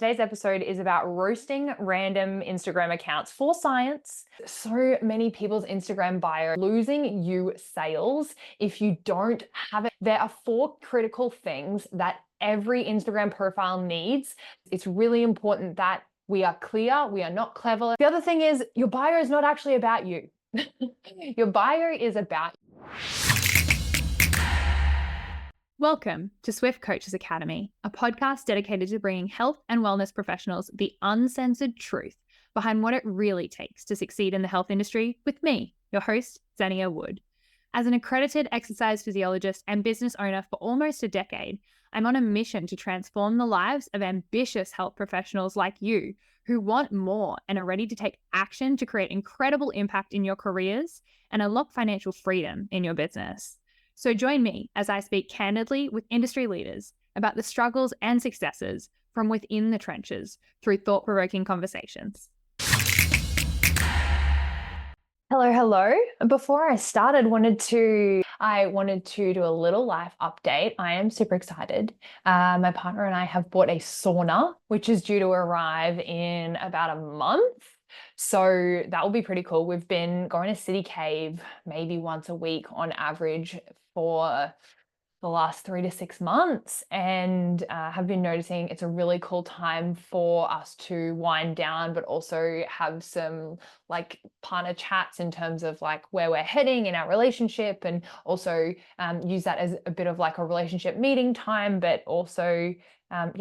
Today's episode is about roasting random Instagram accounts for science. So many people's Instagram bio losing you sales if you don't have it. There are 4 critical things that every Instagram profile needs. It's really important that we are clear, we are not clever. The other thing is your bio is not actually about you. Your bio is about Welcome to Swift Coaches Academy, a podcast dedicated to bringing health and wellness professionals the uncensored truth behind what it really takes to succeed in the health industry with me, your host, Xenia Wood. As an accredited exercise physiologist and business owner for almost a decade, I'm on a mission to transform the lives of ambitious health professionals like you who want more and are ready to take action to create incredible impact in your careers and unlock financial freedom in your business. So join me as I speak candidly with industry leaders about the struggles and successes from within the trenches through thought-provoking conversations. Hello. Before I started, I wanted to do a little life update. I am super excited. My partner and I have bought a sauna, which is due to arrive in about a month. So that will be pretty cool. We've been going to City Cave maybe once a week on average for the last 3 to 6 months, and have been noticing it's a really cool time for us to wind down, but also have some like partner chats in terms of like where we're heading in our relationship, and also use that as a bit of like a relationship meeting time, but also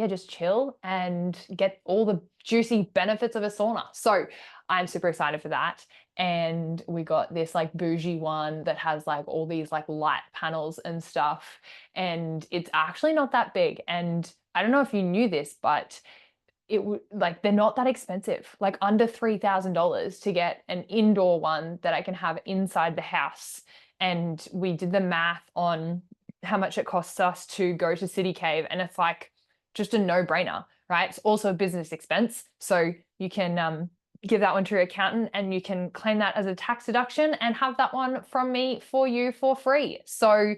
just chill and get all the juicy benefits of a sauna. So I'm super excited for that. And we got this like bougie one that has like all these like light panels and stuff. And it's actually not that big. And I don't know if you knew this, but it would like, they're not that expensive, like under $3,000 to get an indoor one that I can have inside the house. And we did the math on how much it costs us to go to City Cave. And it's like just a no-brainer, right? It's also a business expense. So you can, give that one to your accountant and you can claim that as a tax deduction and have that one from me for you for free. So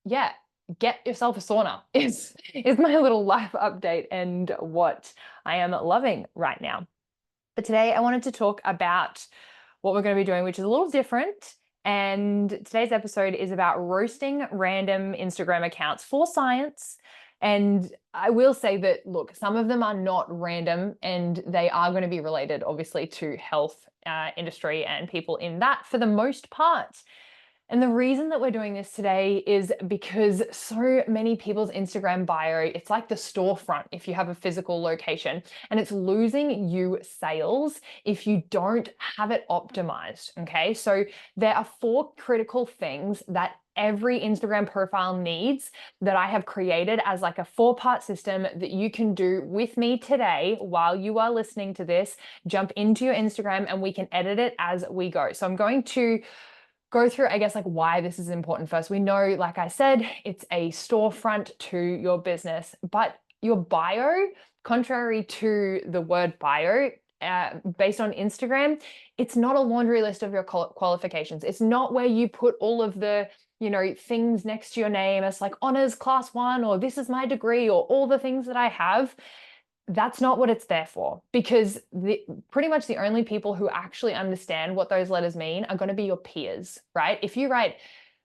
get yourself a sauna is my little life update and what I am loving right now. But today I wanted to talk about what we're going to be doing, which is a little different. And today's episode is about roasting random Instagram accounts for science. And I will say that, look, some of them are not random and they are going to be related, obviously, to health industry and people in that for the most part. And the reason that we're doing this today is because so many people's Instagram bio, it's like the storefront if you have a physical location, and it's losing you sales if you don't have it optimized, okay? So there are 4 critical things that every Instagram profile needs that I have created as like a 4-part system that you can do with me today while you are listening to this. Jump into your Instagram and we can edit it as we go. So I'm going to go through, I guess, like why this is important first. We know, like I said, it's a storefront to your business, but your bio, contrary to the word bio, based on Instagram, it's not a laundry list of your qualifications. It's not where you put all of the, things next to your name as like honors class 1, or this is my degree, or all the things that I have. That's not what it's there for, because pretty much the only people who actually understand what those letters mean are going to be your peers, right? If you write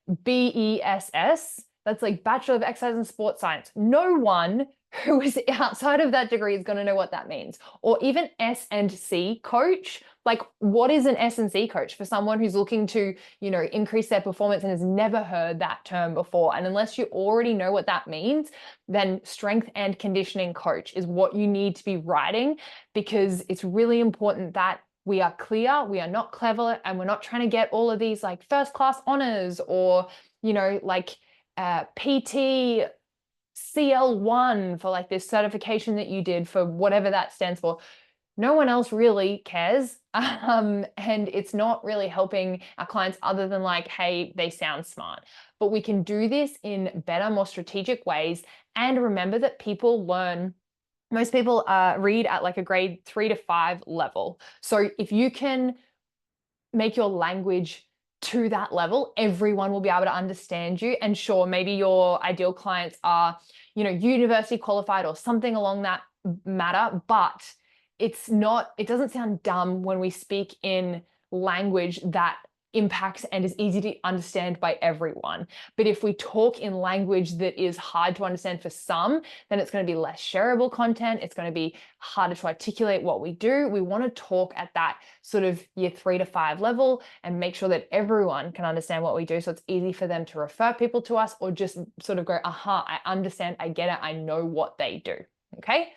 BESS, that's like Bachelor of Exercise and Sports Science. No one who is outside of that degree is going to know what that means. Or even S&C coach. Like, what is an S&C coach for someone who's looking to, increase their performance and has never heard that term before? And unless you already know what that means, then strength and conditioning coach is what you need to be writing, because it's really important that we are clear, we are not clever, and we're not trying to get all of these like first class honors or, PT CL1 for like this certification that you did for whatever that stands for. No one else really cares. And it's not really helping our clients other than like, hey, they sound smart. But we can do this in better, more strategic ways. And remember that most people read at like a grade 3 to 5 level. So if you can make your language to that level, everyone will be able to understand you. And sure, maybe your ideal clients are, university qualified or something along matter, but it doesn't sound dumb when we speak in language that impacts and is easy to understand by everyone. But if we talk in language that is hard to understand for some, then it's going to be less shareable content. It's going to be harder to articulate what we do. We want to talk at that sort of year 3 to 5 level and make sure that everyone can understand what we do. So it's easy for them to refer people to us or just sort of go, aha, I understand, I get it, I know what they do. Okay.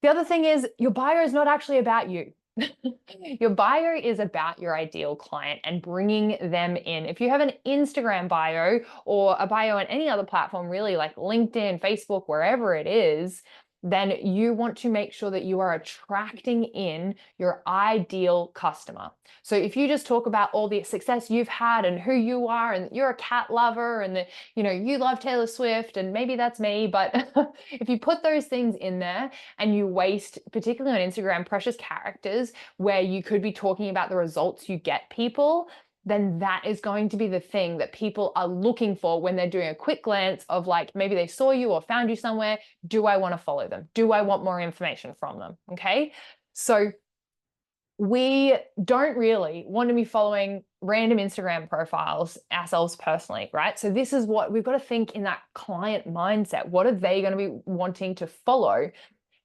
The other thing is your bio is not actually about you. Your bio is about your ideal client and bringing them in. If you have an Instagram bio or a bio on any other platform, really like LinkedIn, Facebook, wherever it is, then you want to make sure that you are attracting in your ideal customer. So if you just talk about all the success you've had and who you are and you're a cat lover and that, you love Taylor Swift and maybe that's me, but if you put those things in there and you waste, particularly on Instagram, precious characters where you could be talking about the results you get people, then that is going to be the thing that people are looking for when they're doing a quick glance of like, maybe they saw you or found you somewhere. Do I want to follow them? Do I want more information from them? Okay. So we don't really want to be following random Instagram profiles ourselves personally, right? So this is what we've got to think in that client mindset. What are they going to be wanting to follow?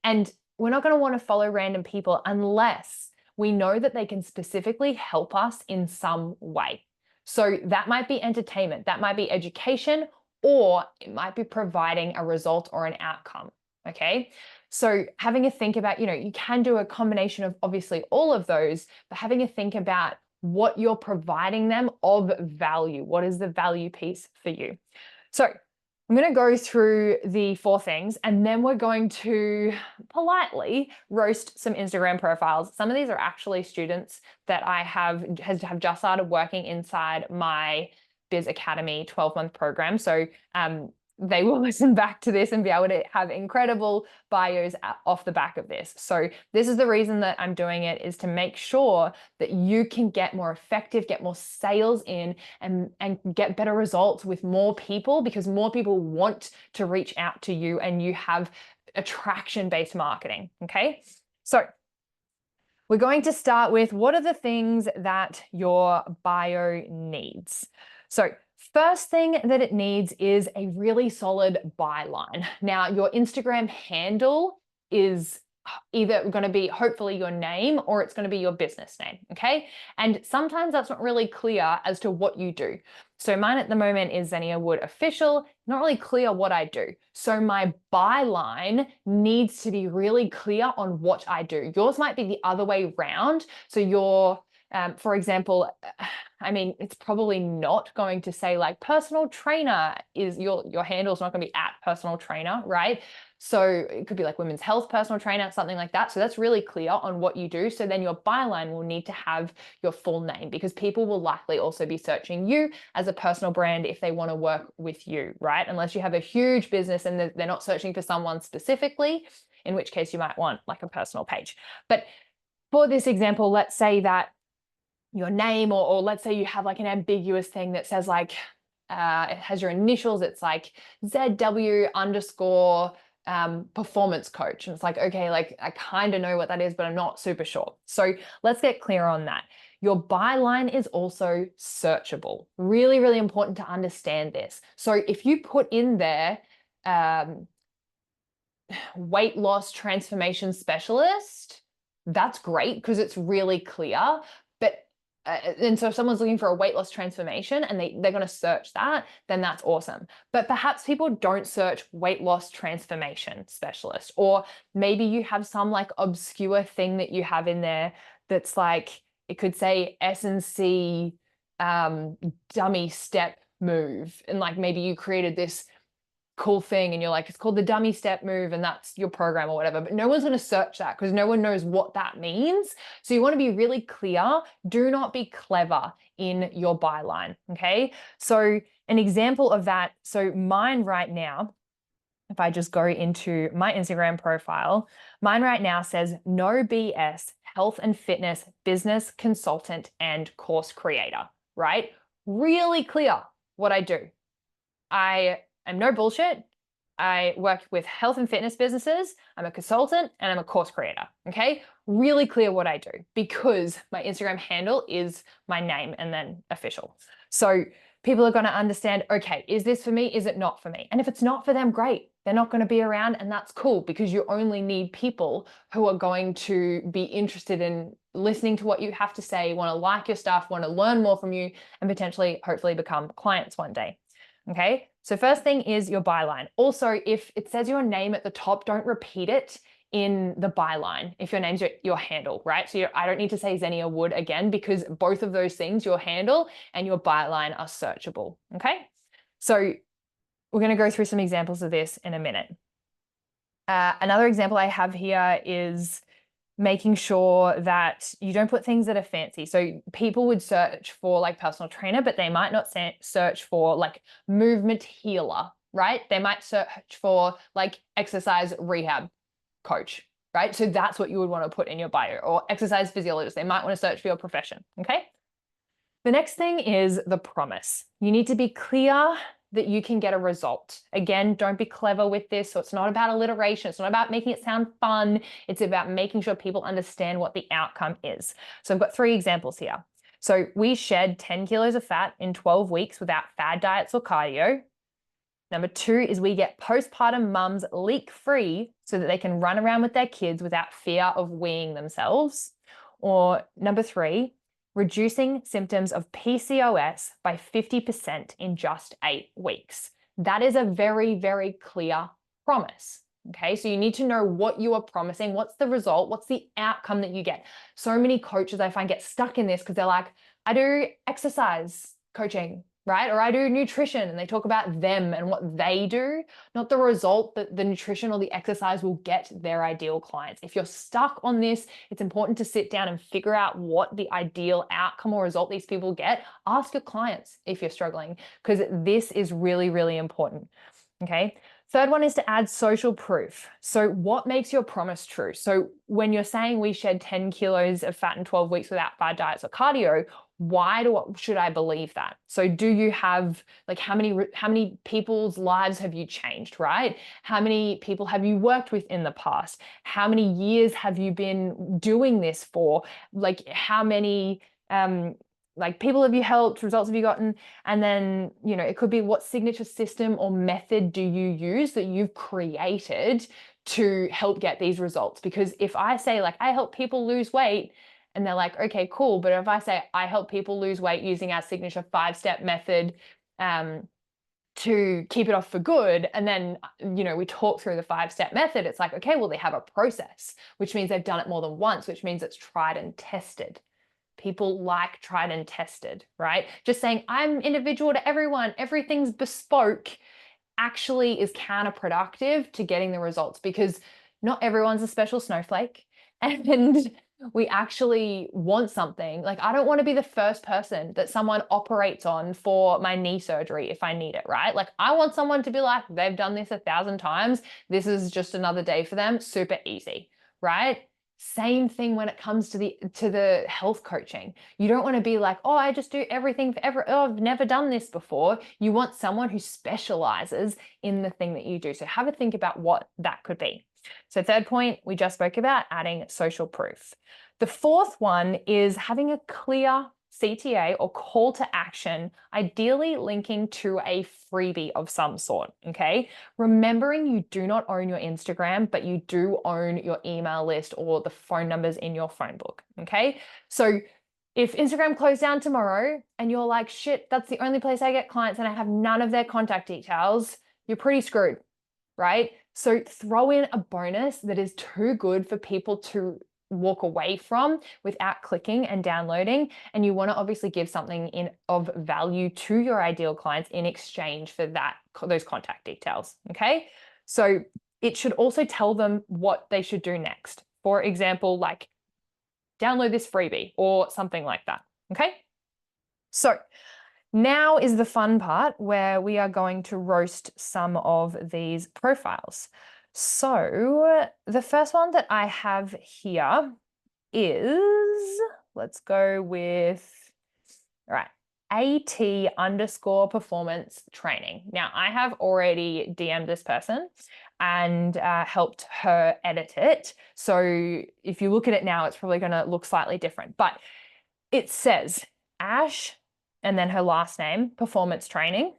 And we're not going to want to follow random people unless we know that they can specifically help us in some way. So that might be entertainment, that might be education, or it might be providing a result or an outcome. Okay. So having a think about, you can do a combination of obviously all of those, but having a think about what you're providing them of value. What is the value piece for you? So I'm going to go through the 4 things and then we're going to politely roast some Instagram profiles. Some of these are actually students that I have just started working inside my Biz Academy 12-month program. So they will listen back to this and be able to have incredible bios off the back of this. So this is the reason that I'm doing it, is to make sure that you can get more effective, get more sales in and get better results with more people, because more people want to reach out to you and you have attraction-based marketing. Okay. So we're going to start with, what are the things that your bio needs? So first thing that it needs is a really solid byline. Now, your Instagram handle is either going to be hopefully your name or it's going to be your business name, okay? And sometimes that's not really clear as to what you do. So mine at the moment is Xenia Wood Official, not really clear what I do. So my byline needs to be really clear on what I do. Yours might be the other way around. So your for example, I mean, it's probably not going to say like personal trainer is your handle's not going to be at personal trainer, right? So it could be like women's health personal trainer, something like that. So that's really clear on what you do. So then your byline will need to have your full name, because people will likely also be searching you as a personal brand if they want to work with you, right? Unless you have a huge business and they're not searching for someone specifically, in which case you might want like a personal page. But for this example, let's say that your name, or let's say you have like an ambiguous thing that says like, it has your initials, it's like ZW underscore performance coach. And it's like, okay, like I kind of know what that is, but I'm not super sure. So let's get clear on that. Your byline is also searchable. Really, really important to understand this. So if you put in there, weight loss transformation specialist, that's great because it's really clear. But and so if someone's looking for a weight loss transformation and they're going to search that, then that's awesome. But perhaps people don't search weight loss transformation specialist, or maybe you have some like obscure thing that you have in there that's like, it could say S&C dummy step move. And like maybe you created this cool thing and you're like, it's called the dummy step move and that's your program or whatever, but no one's going to search that because no one knows what that means. So you want to be really clear. Do not be clever in your byline. Okay. So an example of that. So mine right now, if I just go into my Instagram profile, mine right now says no BS, health and fitness, business consultant, and course creator, right? Really clear what I do. I am no bullshit. I work with health and fitness businesses. I'm a consultant and I'm a course creator. Okay. Really clear what I do because my Instagram handle is my name and then official. So people are going to understand, okay, is this for me? Is it not for me? And if it's not for them, great. They're not going to be around, and that's cool because you only need people who are going to be interested in listening to what you have to say, want to like your stuff, want to learn more from you, and potentially, hopefully, become clients one day. Okay, so first thing is your byline. Also, if it says your name at the top, don't repeat it in the byline if your name's your handle, right? So I don't need to say Xenia Wood again because both of those things, your handle and your byline, are searchable. Okay, so we're going to go through some examples of this in a minute. Another example I have here is making sure that you don't put things that are fancy. So people would search for like personal trainer, but they might not search for like movement healer, right? They might search for like exercise rehab coach, right? So that's what you would want to put in your bio, or exercise physiologist. They might want to search for your profession, okay? The next thing is the promise. You need to be clear that you can get a result. Again, don't be clever with this. So it's not about alliteration. It's not about making it sound fun. It's about making sure people understand what the outcome is. So I've got 3 examples here. So we shed 10 kilos of fat in 12 weeks without fad diets or cardio. Number 2 is we get postpartum mums leak-free so that they can run around with their kids without fear of weeing themselves. Or number 3, reducing symptoms of PCOS by 50% in just 8 weeks. That is a very, very clear promise. Okay, so you need to know what you are promising, what's the result, what's the outcome that you get. So many coaches I find get stuck in this because they're like, I do exercise coaching, right? Or I do nutrition, and they talk about them and what they do, not the result that the nutrition or the exercise will get their ideal clients. If you're stuck on this, it's important to sit down and figure out what the ideal outcome or result these people get. Ask your clients if you're struggling, because this is really, really important. Okay. Third one is to add social proof. So what makes your promise true? So when you're saying we shed 10 kilos of fat in 12 weeks without fad diets or cardio, should I believe that? So do you have, like, how many people's lives have you changed, right? How many people have you worked with in the past? How many years have you been doing this for? Like, how many like people have you helped, results have you gotten? And then, it could be, what signature system or method do you use that you've created to help get these results? Because if I say, like, I help people lose weight, and they're like, okay, cool. But if I say I help people lose weight using our signature 5-step method to keep it off for good, and then, we talk through the 5-step method, it's like, okay, well, they have a process, which means they've done it more than once, which means it's tried and tested. People like tried and tested, right? Just saying I'm individual to everyone, everything's bespoke, actually is counterproductive to getting the results, because not everyone's a special snowflake. And we actually want something. Like, I don't want to be the first person that someone operates on for my knee surgery if I need it, right? Like, I want someone to be like, they've done this 1,000 times. This is just another day for them. Super easy, right? Same thing when it comes to the health coaching. You don't want to be like, oh, I just do everything forever. Oh, I've never done this before. You want someone who specializes in the thing that you do. So have a think about what that could be. So third point, we just spoke about adding social proof. The fourth one is having a clear CTA or call to action, ideally linking to a freebie of some sort, okay? Remembering you do not own your Instagram, but you do own your email list or the phone numbers in your phone book, okay? So if Instagram closed down tomorrow and you're like, shit, that's the only place I get clients and I have none of their contact details, you're pretty screwed, right? So throw in a bonus that is too good for people to walk away from without clicking and downloading. And you want to obviously give something of value to your ideal clients in exchange for those contact details. Okay. So it should also tell them what they should do next. For example, like, download this freebie or something like that. Okay. So now is the fun part where we are going to roast some of these profiles. So the first one that I have here is, let's go with, all right, AT_performance training. Now, I have already DM'd this person and helped her edit it. So if you look at it now, it's probably going to look slightly different. But it says Ash and then her last name, performance training.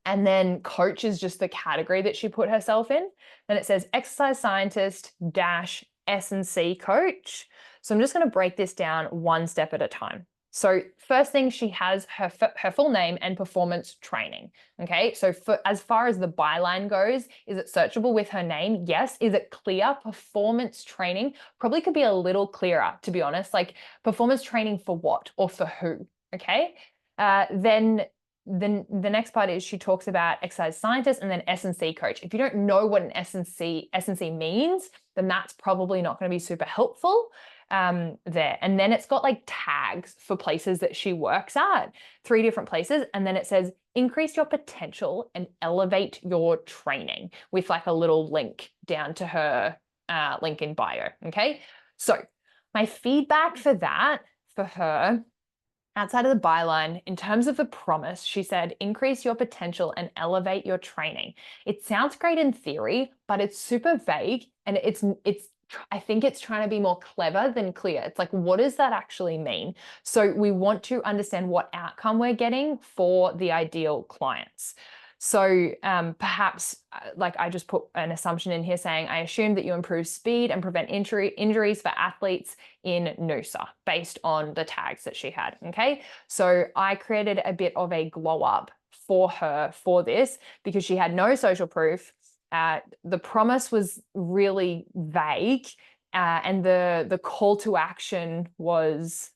And then coach is just the category that she put herself in. Then it says exercise scientist dash S&C coach. So I'm just going to break this down one step at a time. So first thing, she has her full name and performance training. Okay, so as far as the byline goes, is it searchable with her name? Yes. Is it clear? Performance training probably could be a little clearer, to be honest. Like performance training for what or for who? Okay. Then the next part is she talks about exercise scientist and then S&C coach. If you don't know what an S&C means, then that's probably not going to be super helpful there. And then it's got like tags for places that she works at, 3 different places. And then it says increase your potential and elevate your training with like a little link down to her link in bio. Okay. So my feedback for that, for her, outside of the byline, in terms of the promise, she said, increase your potential and elevate your training. It sounds great in theory, but it's super vague and I think it's trying to be more clever than clear. It's like, what does that actually mean? So we want to understand what outcome we're getting for the ideal clients. So perhaps like I just put an assumption in here saying, I assume that you improve speed and prevent injuries for athletes in Noosa based on the tags that she had. Okay. So I created a bit of a glow up for her for this because she had no social proof. The promise was really vague. And the call to action was,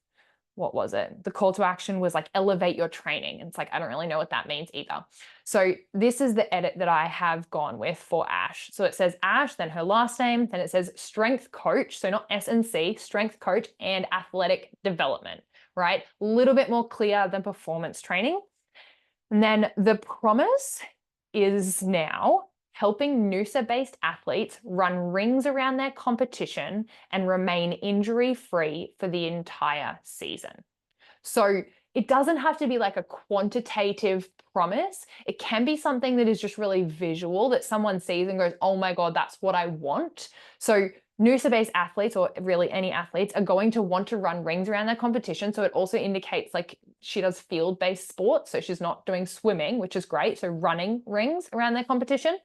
what was it? The call to action was like elevate your training. And it's like, I don't really know what that means either. So this is the edit that I have gone with for Ash. So it says Ash, then her last name, then it says strength coach. So not S&C, strength coach and athletic development, right? A little bit more clear than performance training. And then the promise is now helping Noosa-based athletes run rings around their competition and remain injury-free for the entire season. So it doesn't have to be like a quantitative promise. It can be something that is just really visual that someone sees and goes, oh my God, that's what I want. So Noosa-based athletes, or really any athletes, are going to want to run rings around their competition. So it also indicates like she does field-based sports. So she's not doing swimming, which is great. So running rings around their competition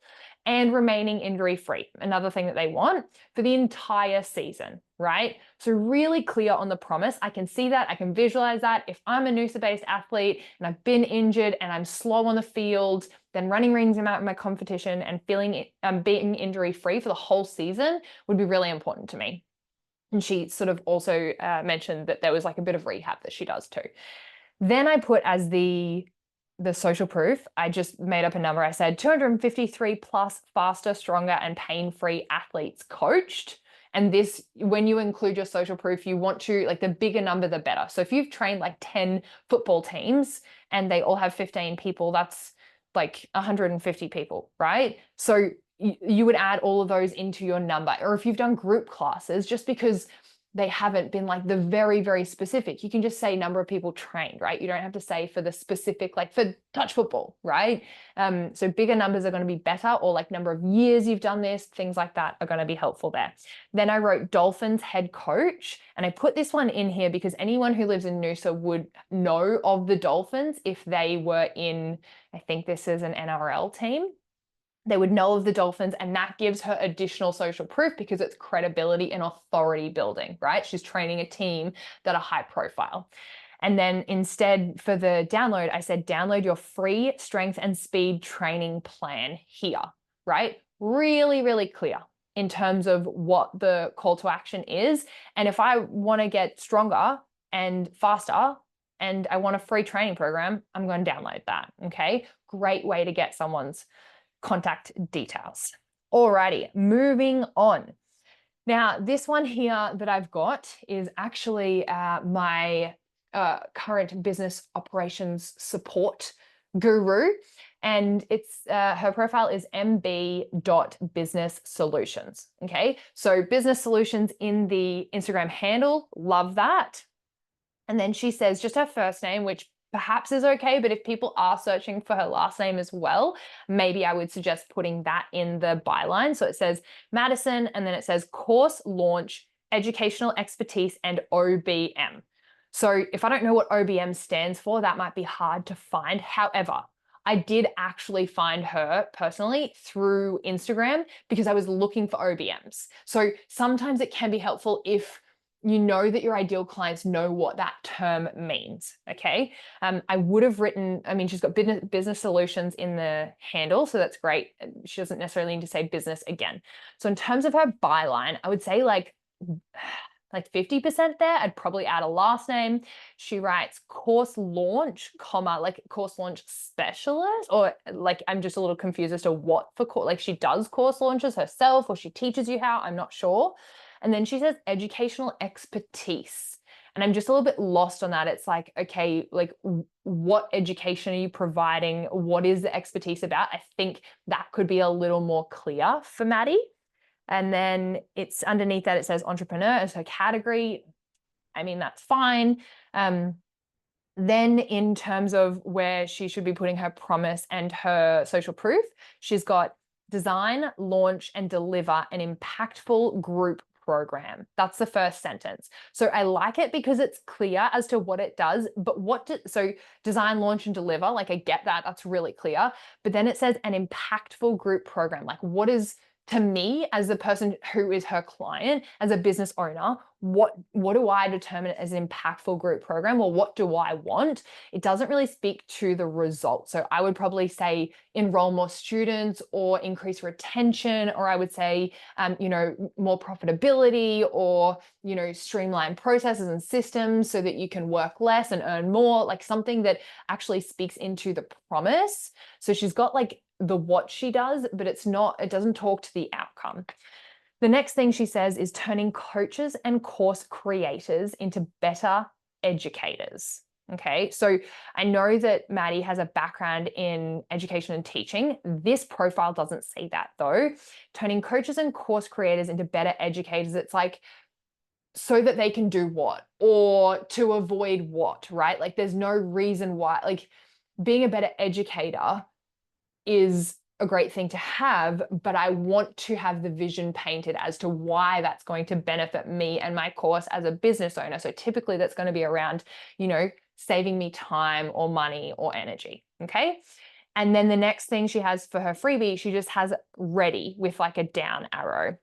and remaining injury-free. Another thing that they want for the entire season, right? So really clear on the promise. I can see that. I can visualize that. If I'm a Noosa-based athlete and I've been injured and I'm slow on the field, then running rings around my competition and being injury-free for the whole season would be really important to me. And she sort of also mentioned that there was like a bit of rehab that she does too. Then I put as the social proof, I just made up a number. I said 253 plus faster, stronger, and pain-free athletes coached. And this, when you include your social proof, you want to, like the bigger number, the better. So if you've trained like 10 football teams and they all have 15 people, that's like 150 people, right? So you would add all of those into your number. Or if you've done group classes, just because they haven't been like the very, very specific, you can just say number of people trained, right? You don't have to say for the specific, like for touch football, right? So bigger numbers are going to be better, or like number of years you've done this, things like that are going to be helpful there. Then I wrote Dolphins head coach, and I put this one in here because anyone who lives in Noosa would know of the Dolphins if they were in, I think this is an NRL team. They would know of the Dolphins, and that gives her additional social proof because it's credibility and authority building, right? She's training a team that are high profile. And then instead for the download, I said, download your free strength and speed training plan here, right? Really, really clear in terms of what the call to action is. And if I want to get stronger and faster and I want a free training program, I'm going to download that. Okay. Great way to get someone's contact details. Alrighty, moving on. Now, this one here that I've got is actually my current business operations support guru. And it's her profile is mb.businesssolutions. Okay, so business solutions in the Instagram handle, love that. And then she says just her first name, which perhaps is okay. But if people are searching for her last name as well, maybe I would suggest putting that in the byline. So it says Madison, and then it says course launch, educational expertise, and OBM. So if I don't know what OBM stands for, that might be hard to find. However, I did actually find her personally through Instagram because I was looking for OBMs. So sometimes it can be helpful if you know that your ideal clients know what that term means. Okay. I would have written, I mean, she's got business solutions in the handle, so that's great. She doesn't necessarily need to say business again. So in terms of her byline, I would say like 50% there. I'd probably add a last name. She writes course launch, comma, like course launch specialist, or like I'm just a little confused as to what for course, like she does course launches herself or she teaches you how, I'm not sure. And then she says educational expertise. And I'm just a little bit lost on that. It's like, okay, like what education are you providing? What is the expertise about? I think that could be a little more clear for Maddie. And then it's underneath that, it says entrepreneur as her category. I mean, that's fine. Then in terms of where she should be putting her promise and her social proof, she's got design, launch, and deliver an impactful group program. That's the first sentence. So I like it because it's clear as to what it does, but so design, launch, and deliver, like I get that, that's really clear. But then it says an impactful group program. Like what is, to me, as the person who is her client, as a business owner, what do I determine as an impactful group program, or what do I want? It doesn't really speak to the result. So I would probably say enroll more students or increase retention, or I would say, more profitability, or, streamline processes and systems so that you can work less and earn more, like something that actually speaks into the promise. So she's got like the what she does, but it doesn't talk to the outcome. The next thing she says is turning coaches and course creators into better educators. Okay, so I know that Maddie has a background in education and teaching. This profile doesn't say that though. Turning coaches and course creators into better educators, it's like so that they can do what, or to avoid what, right? Like there's no reason why, like being a better educator is a great thing to have, but I want to have the vision painted as to why that's going to benefit me and my course as a business owner. So typically that's going to be around, saving me time or money or energy. Okay. And then the next thing she has for her freebie, she just has ready with like a down arrow,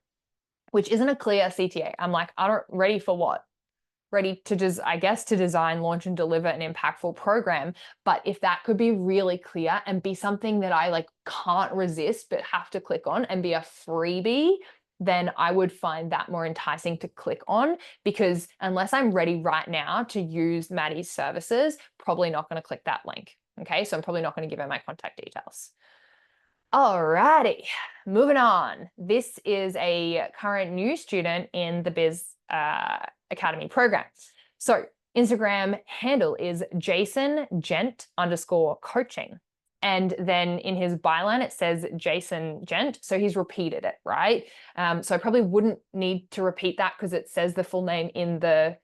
which isn't a clear CTA. I'm like, I don't, ready for what? Ready to to design, launch, and deliver an impactful program. But if that could be really clear and be something that I like can't resist but have to click on and be a freebie, then I would find that more enticing to click on, because unless I'm ready right now to use Maddie's services, probably not going to click that link. Okay, so I'm probably not going to give her my contact details. Alrighty, moving on. This is a current new student in the Biz Academy program. So Instagram handle is Jason Gent _coaching. And then in his byline, it says Jason Gent. So he's repeated it, right? So I probably wouldn't need to repeat that because it says the full name in the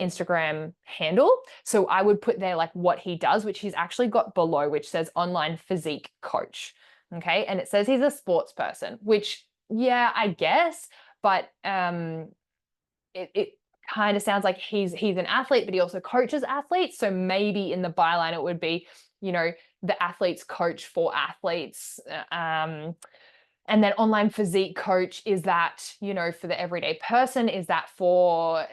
Instagram handle. So I would put there like what he does, which he's actually got below, which says online physique coach. Okay. And it says he's a sports person, which, yeah, I guess, but it kind of sounds like he's an athlete, but he also coaches athletes. So maybe in the byline, it would be, the athlete's coach for athletes. And then online physique coach, is that, for the everyday person? Is that for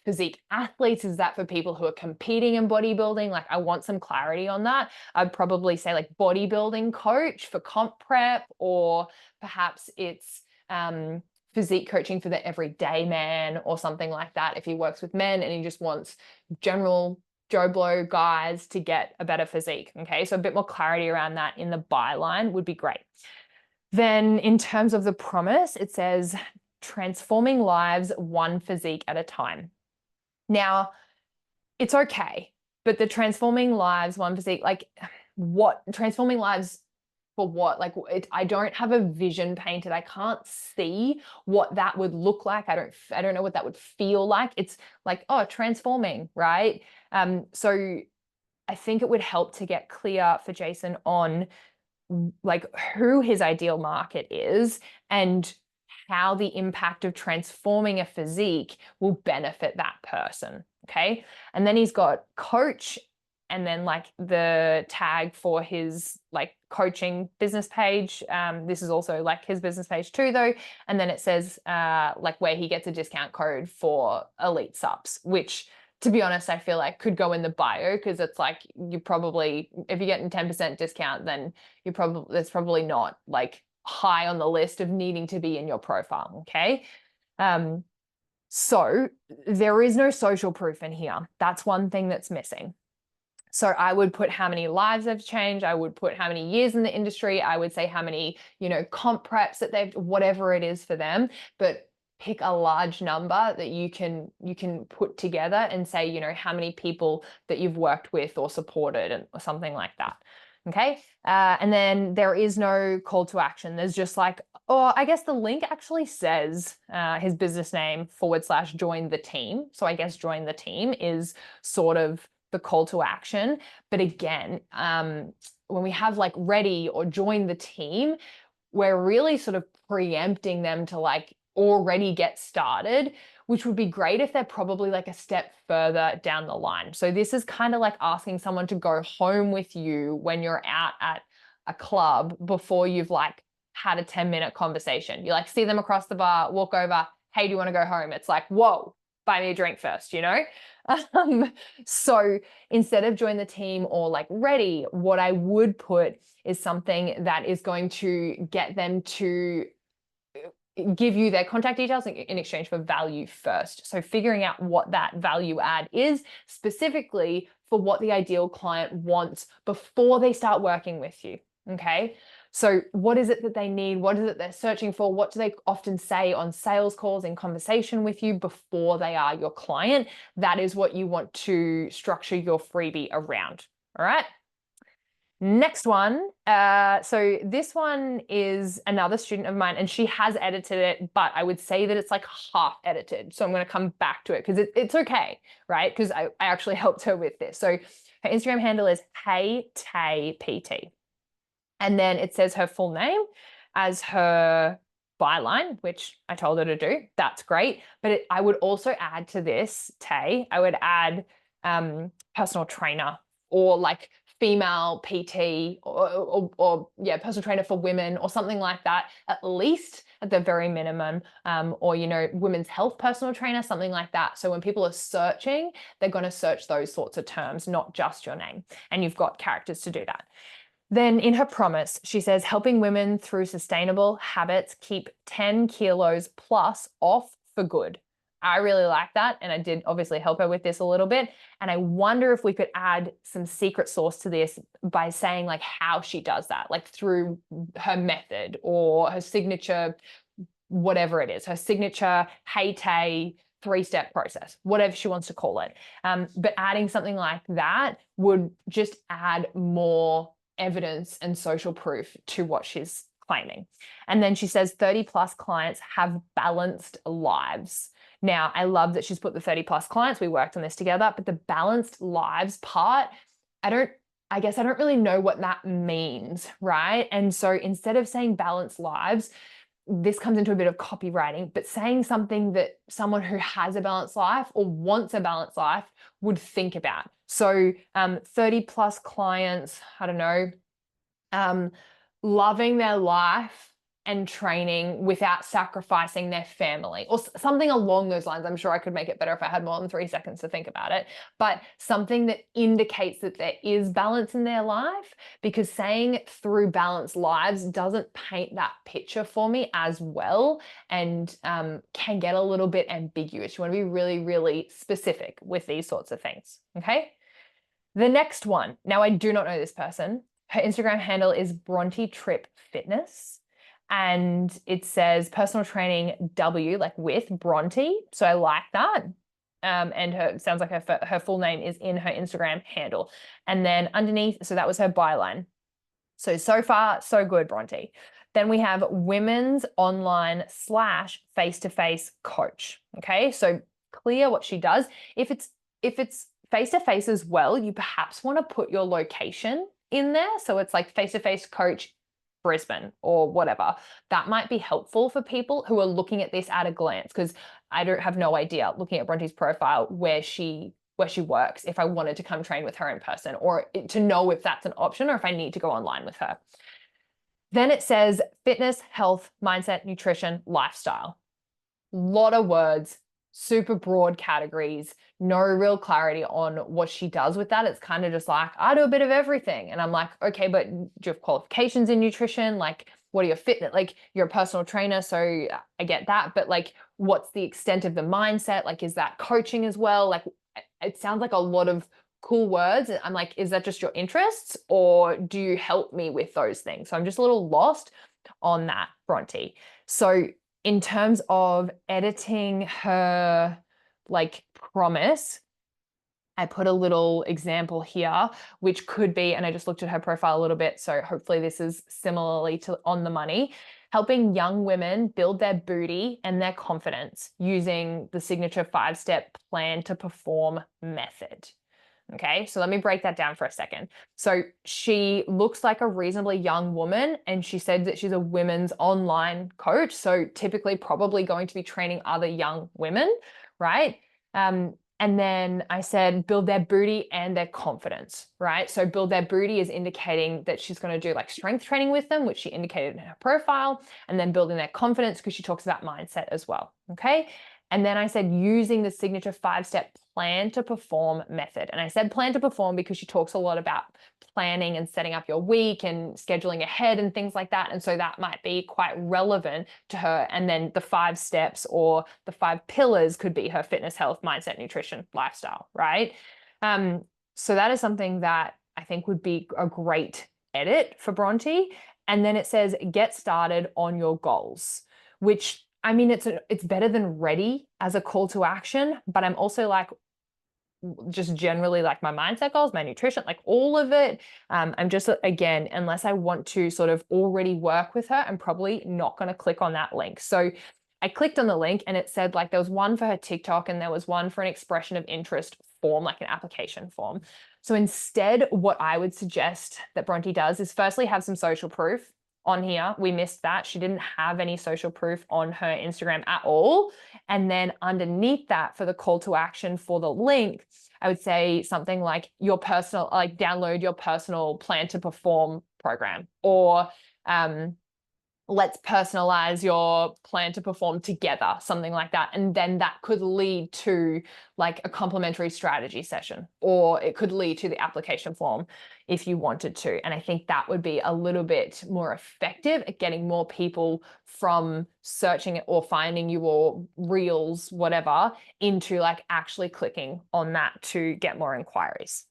physique athletes? Is that for people who are competing in bodybuilding? Like I want some clarity on that. I'd probably say like bodybuilding coach for comp prep, or perhaps it's physique coaching for the everyday man or something like that. If he works with men and he just wants general Joe Blow guys to get a better physique. Okay, so a bit more clarity around that in the byline would be great. Then in terms of the promise, it says transforming lives one physique at a time. Now, it's okay, but the transforming lives one physique, like what, transforming lives for what? Like I don't have a vision painted. I can't see what that would look like. I don't know what that would feel like. It's like, oh, transforming, right? So I I think it would help to get clear for Jason on like who his ideal market is and how the impact of transforming a physique will benefit that person. Okay. And then he's got coach, and then like the tag for his like coaching business page. This is also like his business page too, though. And then it says like where he gets a discount code for elite subs, which, to be honest, I feel like could go in the bio, because it's like you probably, if you're getting 10% discount, then you're probably, that's probably not like high on the list of needing to be in your profile. Okay. So there is no social proof in here. That's one thing that's missing. So I would put how many lives they've changed. I would put how many years in the industry. I would say how many, comp preps that they've, whatever it is for them, but pick a large number that you can put together and say, how many people that you've worked with or supported or something like that. Okay. And then there is no call to action. There's just like, oh, I guess the link actually says his business name / join the team. So I guess join the team is sort of the call to action. But again, when we have like ready or join the team, we're really sort of preempting them to like already get started, which would be great if they're probably like a step further down the line. So this is kind of like asking someone to go home with you when you're out at a club before you've like had a 10-minute conversation. You like see them across the bar, walk over, hey, do you want to go home? It's like, whoa, buy me a drink first, So instead of join the team or like ready, what I would put is something that is going to get them to give you their contact details in exchange for value first. So figuring out what that value add is specifically for what the ideal client wants before they start working with you. Okay. So what is it that they need? What is it they're searching for? What do they often say on sales calls in conversation with you before they are your client? That is what you want to structure your freebie around. All right. Next one. So this one is another student of mine, and she has edited it, but I would say that it's like half edited. So I'm going to come back to it because it's okay, right? Because I actually helped her with this. So her Instagram handle is Hey Tay PT. And then it says her full name as her byline, which I told her to do. That's great. But I would also add to this, Tay, I would add personal trainer or like female PT or personal trainer for women or something like that, at least at the very minimum, or, women's health personal trainer, something like that. So when people are searching, they're going to search those sorts of terms, not just your name. And you've got characters to do that. Then in her promise, she says, helping women through sustainable habits keep 10 kilos plus off for good. I really like that. And I did obviously help her with this a little bit. And I wonder if we could add some secret sauce to this by saying like how she does that, like through her method or her signature, whatever it is, her signature Hey Tay 3-step process, whatever she wants to call it. But adding something like that would just add more evidence and social proof to what she's claiming. And then she says 30 plus clients have balanced lives. Now, I love that she's put the 30 plus clients. We worked on this together, but the balanced lives part, I guess I don't really know what that means, right? And so instead of saying balanced lives, this comes into a bit of copywriting, but saying something that someone who has a balanced life or wants a balanced life would think about. So 30 plus clients, I don't know, loving their life and training without sacrificing their family or something along those lines. I'm sure I could make it better if I had more than 3 seconds to think about it, but something that indicates that there is balance in their life, because saying through balanced lives doesn't paint that picture for me as well, and can get a little bit ambiguous. You want to be really, really specific with these sorts of things. Okay. The next one. Now, I do not know this person. Her Instagram handle is Bronte Trip Fitness. And it says personal training W, like with Bronte. So I like that. And sounds like her full name is in her Instagram handle. And then underneath, so that was her byline. So far, so good, Bronte. Then we have women's online / face-to-face coach. Okay, so clear what she does. If it's face-to-face as well, you perhaps want to put your location in there. So it's like face-to-face coach Brisbane or whatever. That might be helpful for people who are looking at this at a glance, because I don't have no idea looking at Bronte's profile where she works, if I wanted to come train with her in person, or to know if that's an option or if I need to go online with her. Then it says fitness, health, mindset, nutrition, lifestyle. Lot of words, super broad categories, no real clarity on what she does with that. It's kind of just like, I do a bit of everything. And I'm like, okay, but do you have qualifications in nutrition? Like, what are your fitness? Like, you're a personal trainer, so I get that. But like, what's the extent of the mindset? Like, is that coaching as well? Like, it sounds like a lot of cool words. I'm like, is that just your interests, or do you help me with those things? So I'm just a little lost on that, Bronte. So in terms of editing her like promise, I put a little example here, which could be, and I just looked at her profile a little bit, so hopefully this is similarly to on the money, helping young women build their booty and their confidence using the signature 5-step plan to perform method. Okay, so let me break that down for a second. So she looks like a reasonably young woman, and she said that she's a women's online coach. So typically probably going to be training other young women, right? And then I said, build their booty and their confidence, right? So build their booty is indicating that she's going to do like strength training with them, which she indicated in her profile, and then building their confidence because she talks about mindset as well. Okay. And then I said, using the signature 5-step plan to perform method. And I said plan to perform because she talks a lot about planning and setting up your week and scheduling ahead and things like that. And so that might be quite relevant to her. And then the 5 steps or the 5 pillars could be her fitness, health, mindset, nutrition, lifestyle, right? So that is something that I think would be a great edit for Bronte. And then it says, get started on your goals, which, I mean, it's better than ready as a call to action, but I'm also like, just generally like my mindset goals, my nutrition, like all of it. I'm just, again, unless I want to sort of already work with her, I'm probably not going to click on that link. So I clicked on the link and it said like there was one for her TikTok and there was one for an expression of interest form, like an application form. So instead, what I would suggest that Bronte does is firstly have some social proof on here. We missed that. She didn't have any social proof on her Instagram at all. And then underneath that, for the call to action for the link, I would say something like your personal, like download your personal plan to perform program, or let's personalize your plan to perform together, something like that. And then that could lead to like a complementary strategy session, or it could lead to the application form if you wanted to. And I think that would be a little bit more effective at getting more people from searching it or finding you or reels, whatever, into like actually clicking on that to get more inquiries.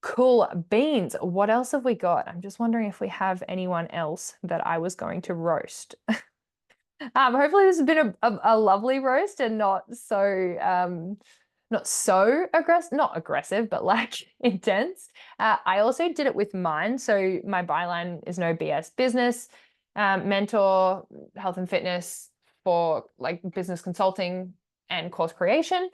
Cool beans. What else have we got? I'm just wondering if we have anyone else that I was going to roast. Hopefully this has been a lovely roast and not so not aggressive, but like intense. I also did it with mine. So my byline is no BS business, mentor, health and fitness for like business consulting and course creation.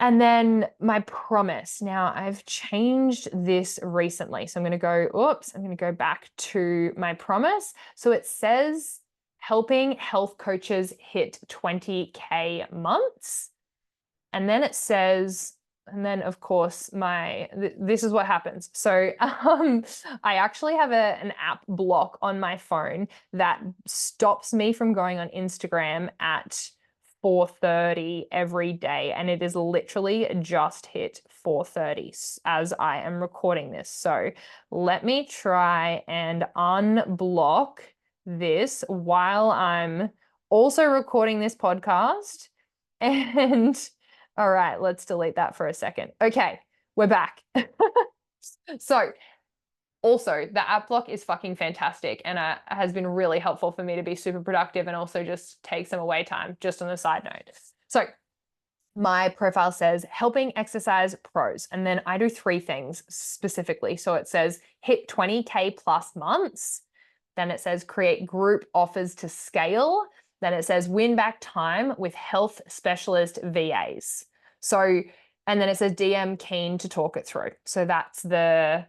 And then my promise. Now I've changed this recently. So I'm going to go back to my promise. So it says helping health coaches hit 20K months. And then it says, and then of course this is what happens. So I actually have an app block on my phone that stops me from going on Instagram at 4:30 every day, and it is literally just hit 4:30 as I am recording this. So let me try and unblock this while I'm also recording this podcast. And all right, let's delete that for a second. Okay, we're back. So also, the app block is fucking fantastic and has been really helpful for me to be super productive and also just take some away time, just on a side note. So my profile says helping exercise pros, and then I do 3 things specifically. So it says hit 20K plus months. Then it says create group offers to scale. Then it says win back time with health specialist VAs. So And then it says DM keen to talk it through. So that's the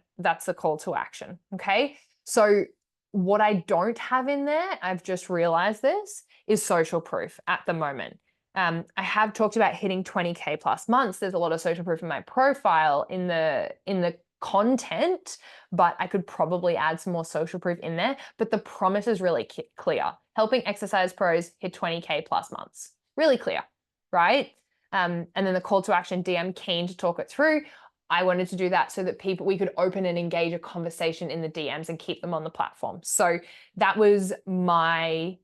call to action. Okay. So what I don't have in there, I've just realized this, is social proof at the moment. I have talked about hitting 20K plus months. There's a lot of social proof in my profile in the content, but I could probably add some more social proof in there. But the promise is really clear. Helping exercise pros hit 20K plus months. Really clear, right? And then the call to action, DM keen to talk it through. I wanted to do that so that we could open and engage a conversation in the DMs and keep them on the platform. So that was my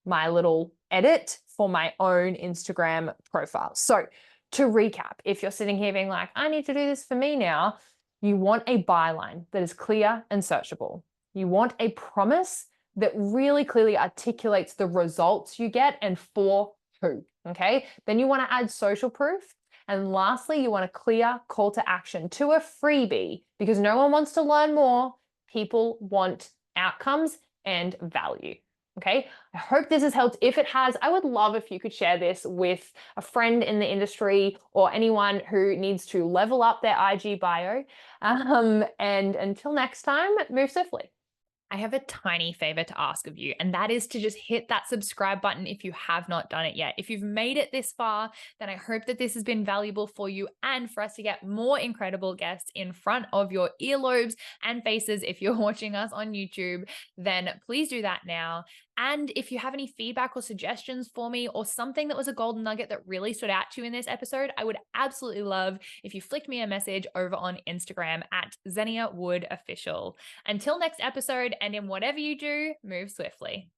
my little edit for my own Instagram profile. So to recap, if you're sitting here being like, I need to do this for me now, you want a byline that is clear and searchable. You want a promise that really clearly articulates the results you get and for who, okay? Then you want to add social proof. And lastly, you want a clear call to action to a freebie because no one wants to learn more. People want outcomes and value. Okay, I hope this has helped. If it has, I would love if you could share this with a friend in the industry or anyone who needs to level up their IG bio. And until next time, move swiftly. I have a tiny favor to ask of you, and that is to just hit that subscribe button if you have not done it yet. If you've made it this far, then I hope that this has been valuable for you and for us to get more incredible guests in front of your earlobes and faces. If you're watching us on YouTube, then please do that now. And if you have any feedback or suggestions for me or something that was a golden nugget that really stood out to you in this episode, I would absolutely love if you flicked me a message over on Instagram at Xenia Wood Official. Until next episode, and in whatever you do, move swiftly.